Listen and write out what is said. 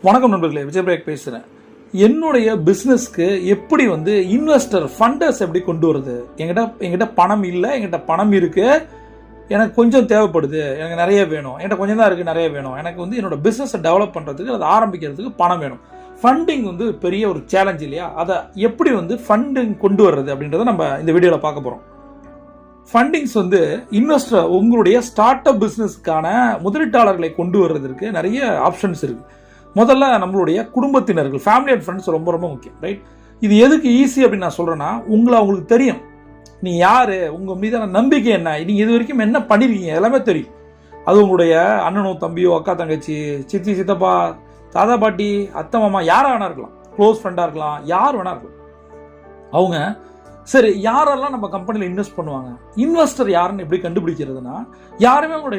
வணக்கம் நண்பர்களே, விஜய் பிரேக் பேசுகிறேன். என்னுடைய பிஸ்னஸ்க்கு எப்படி இன்வெஸ்டர் ஃபண்டர்ஸ் எப்படி கொண்டு வருது? என்கிட்ட பணம் இல்லை, என்கிட்ட பணம் இருக்குது, எனக்கு கொஞ்சம் தேவைப்படுது, எனக்கு நிறைய வேணும், என்கிட்ட கொஞ்சம் தான் இருக்குது, நிறைய வேணும், எனக்கு என்னோட பிஸ்னஸை டெவலப் பண்ணுறதுக்கு, அதை ஆரம்பிக்கிறதுக்கு பணம் வேணும். ஃபண்டிங் பெரிய ஒரு சேலஞ்ச் இல்லையா? அதை எப்படி ஃபண்டிங் கொண்டு வர்றது அப்படின்றத நம்ம இந்த வீடியோவில் பார்க்க போகிறோம். ஃபண்டிங்ஸ் இன்வெஸ்டர் உங்களுடைய ஸ்டார்ட் அப் பிஸ்னஸ்க்கான முதலீட்டாளர்களை கொண்டு வர்றதுக்கு நிறைய ஆப்ஷன்ஸ் இருக்குது. முதல்ல நம்மளுடைய குடும்பத்தினர்கள், ஃபேமிலி அண்ட் ஃப்ரெண்ட்ஸ் ரொம்ப ரொம்ப முக்கியம், ரைட்? இது எதுக்கு ஈஸி அப்படின்னு நான் சொல்கிறேன்னா, அவங்களுக்கு தெரியும் நீ யார், உங்கள் மீதான நம்பிக்கை என்ன, நீங்கள் இது வரைக்கும் என்ன பண்ணியிருக்கீங்க எல்லாமே தெரியும். அது உங்களுடைய அண்ணனோ தம்பியோ அக்கா தங்கச்சி சித்தி சித்தப்பா தாத்தா பாட்டி அத்தை மாமா யாராக வேணா இருக்கலாம், க்ளோஸ் ஃப்ரெண்டாக இருக்கலாம், யார் வேணா இருக்கலாம். அவங்க சரி யாரெல்லாம் நம்ம கம்பெனியில் இன்வெஸ்ட் பண்ணுவாங்க, இன்வெஸ்டர் யாருன்னு எப்படி கண்டுபிடிக்கிறதுனா, யாருமே அவங்களோட